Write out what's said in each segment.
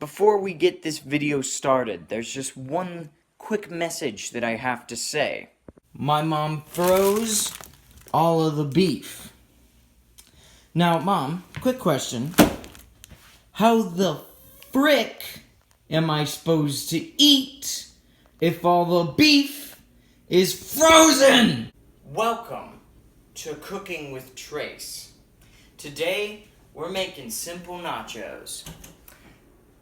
Before we get this video started, there's just one quick message that I have to say. My mom froze all of the beef. Now, Mom, quick question. How the frick am I supposed to eat if all the beef is frozen? Welcome to Cooking with Trace. Today, we're making simple nachos.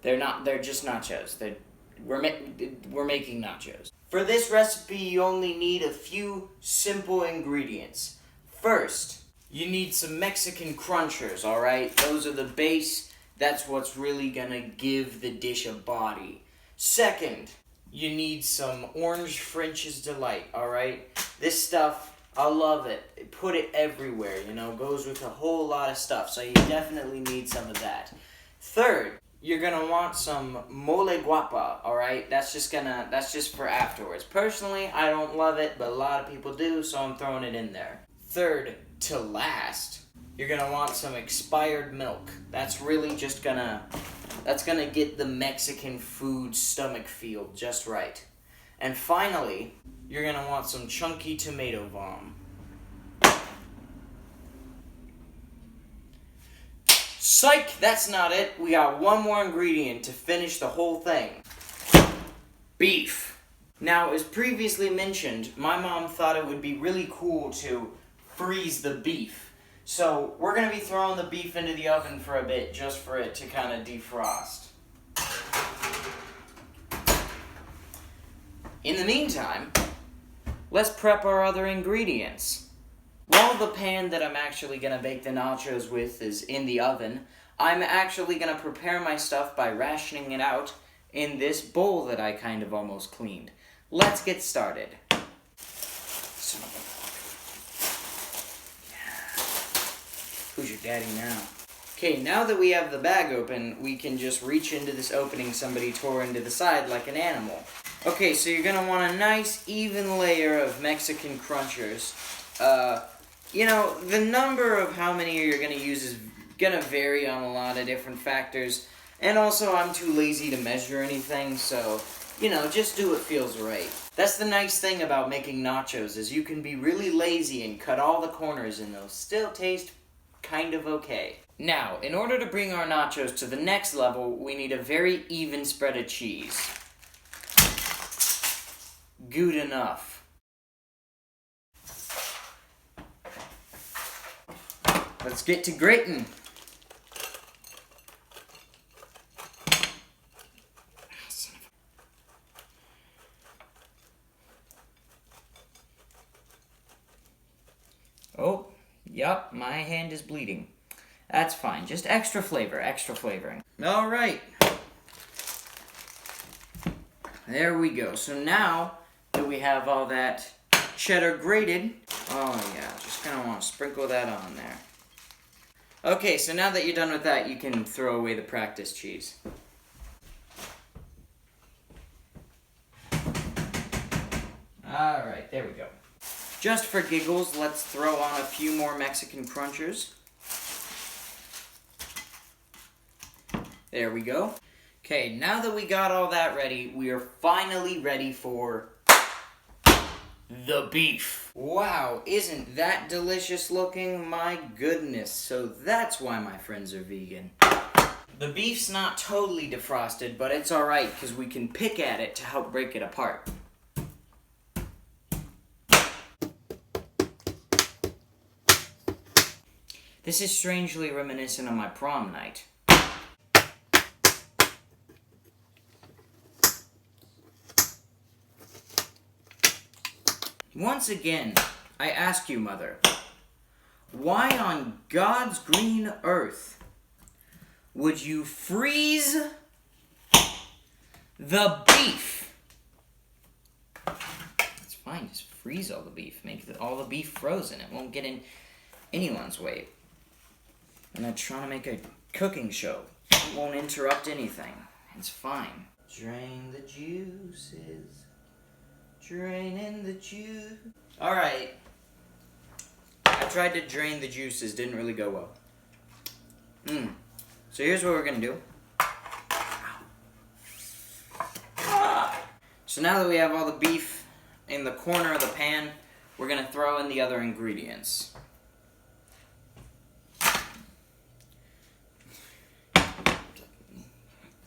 They're just nachos. We're making nachos. For this recipe, you only need a few simple ingredients. First, you need some Mexican crunchers, alright? Those are the base. That's what's really gonna give the dish a body. Second, you need some orange French's Delight, alright? This stuff, I love it. Put it everywhere, goes with a whole lot of stuff, so you definitely need some of that. Third, you're gonna want some mole guapa, alright? That's just for afterwards. Personally, I don't love it, but a lot of people do, so I'm throwing it in there. Third, to last, you're gonna want some expired milk. That's really just gonna get the Mexican food stomach feel just right. And finally, you're gonna want some chunky tomato bomb. Psych! That's not it. We got one more ingredient to finish the whole thing. Beef. Now, as previously mentioned, my mom thought it would be really cool to freeze the beef. So, we're going to be throwing the beef into the oven for a bit, just for it to kind of defrost. In the meantime, let's prep our other ingredients. While the pan that I'm actually going to bake the nachos with is in the oven, I'm actually going to prepare my stuff by rationing it out in this bowl that I kind of almost cleaned. Let's get started. Son of a... Yeah. Who's your daddy now? Okay, now that we have the bag open, we can just reach into this opening somebody tore into the side like an animal. Okay, so you're going to want a nice even layer of Mexican crunchers. The number of how many you're going to use is going to vary on a lot of different factors. And also, I'm too lazy to measure anything, so, just do what feels right. That's the nice thing about making nachos, is you can be really lazy and cut all the corners and they'll still taste kind of okay. Now, in order to bring our nachos to the next level, we need a very even spread of cheese. Good enough. Let's get to grating. Oh, yup, my hand is bleeding. That's fine, just extra flavoring. All right. There we go. So now that we have all that cheddar grated, oh yeah, just kind of want to sprinkle that on there. Okay, so now that you're done with that, you can throw away the practice cheese. Alright, there we go. Just for giggles, let's throw on a few more Mexican crunchers. There we go. Okay, now that we got all that ready, we are finally ready for the beef. Wow, isn't that delicious looking? My goodness. So that's why my friends are vegan. The beef's not totally defrosted, but it's alright because we can pick at it to help break it apart. This is strangely reminiscent of my prom night. Once again, I ask you, Mother, why on God's green earth would you freeze the beef? It's fine, just freeze all the beef. Make all the beef frozen. It won't get in anyone's way. I'm not trying to make a cooking show. It won't interrupt anything. It's fine. Drain the juices. Draining the juice. Alright. I tried to drain the juices, didn't really go well. So here's what we're gonna do. So now that we have all the beef in the corner of the pan, we're gonna throw in the other ingredients.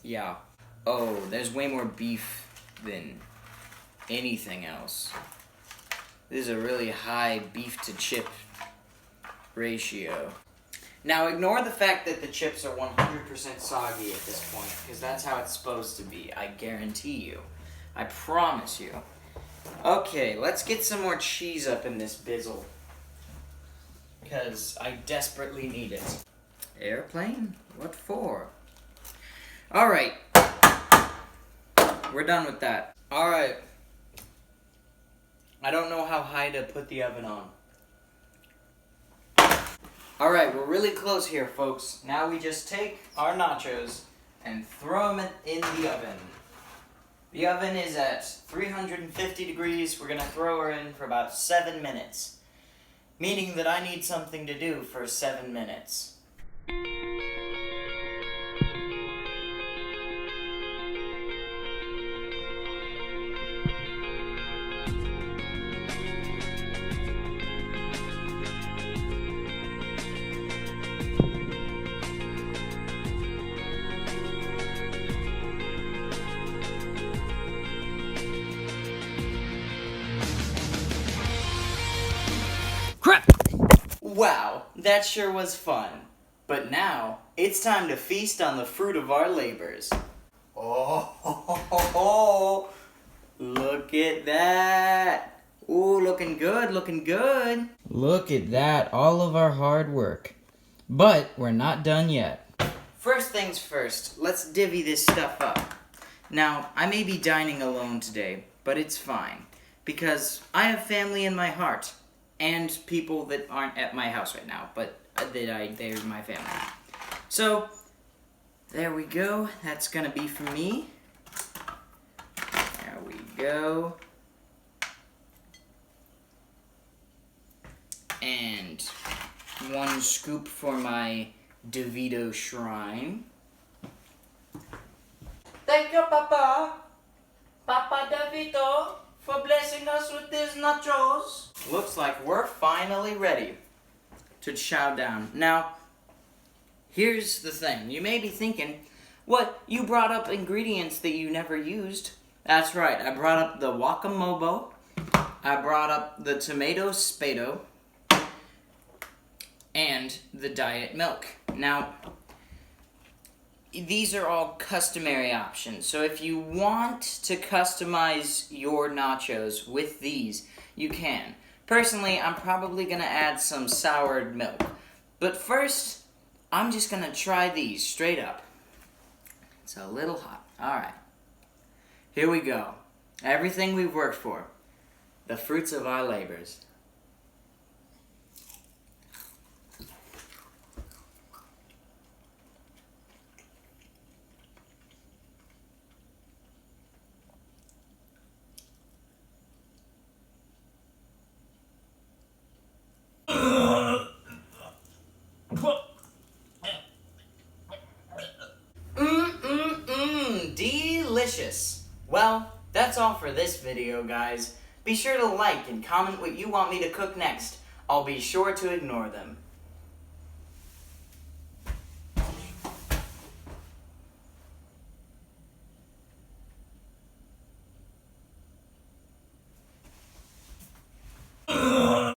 Yeah. Oh, there's way more beef than anything else. This is a really high beef to chip ratio. Now ignore the fact that the chips are 100% soggy at this point, because that's how it's supposed to be, I guarantee you. I promise you. Okay, let's get some more cheese up in this bizzle, because I desperately need it. Airplane? What for? Alright. We're done with that. Alright. I don't know how high to put the oven on. Alright, we're really close here, folks. Now we just take our nachos and throw them in the oven. The oven is at 350 degrees. We're going to throw her in for about 7 minutes. Meaning that I need something to do for 7 minutes. Crap! Wow, that sure was fun. But now, it's time to feast on the fruit of our labors. Oh, look at that. Ooh, looking good, looking good. Look at that, all of our hard work. But we're not done yet. First things first, let's divvy this stuff up. Now, I may be dining alone today, but it's fine. Because I have family in my heart. And people that aren't at my house right now, but they're my family. So, there we go. That's gonna be for me. There we go. And 1 scoop for my DeVito shrine. Thank you, Papa. Papa DeVito, for blessing us with these nachos. Looks like we're finally ready to chow down. Now, here's the thing. You may be thinking, what, you brought up ingredients that you never used. That's right, I brought up the guacamole, I brought up the tomato spado, and the diet milk. Now, these are all customary options, so if you want to customize your nachos with these, you can. Personally, I'm probably going to add some soured milk. But first, I'm just going to try these straight up. It's a little hot. Alright. Here we go. Everything we've worked for. The fruits of our labors. Delicious. Well, that's all for this video, guys. Be sure to like and comment what you want me to cook next. I'll be sure to ignore them.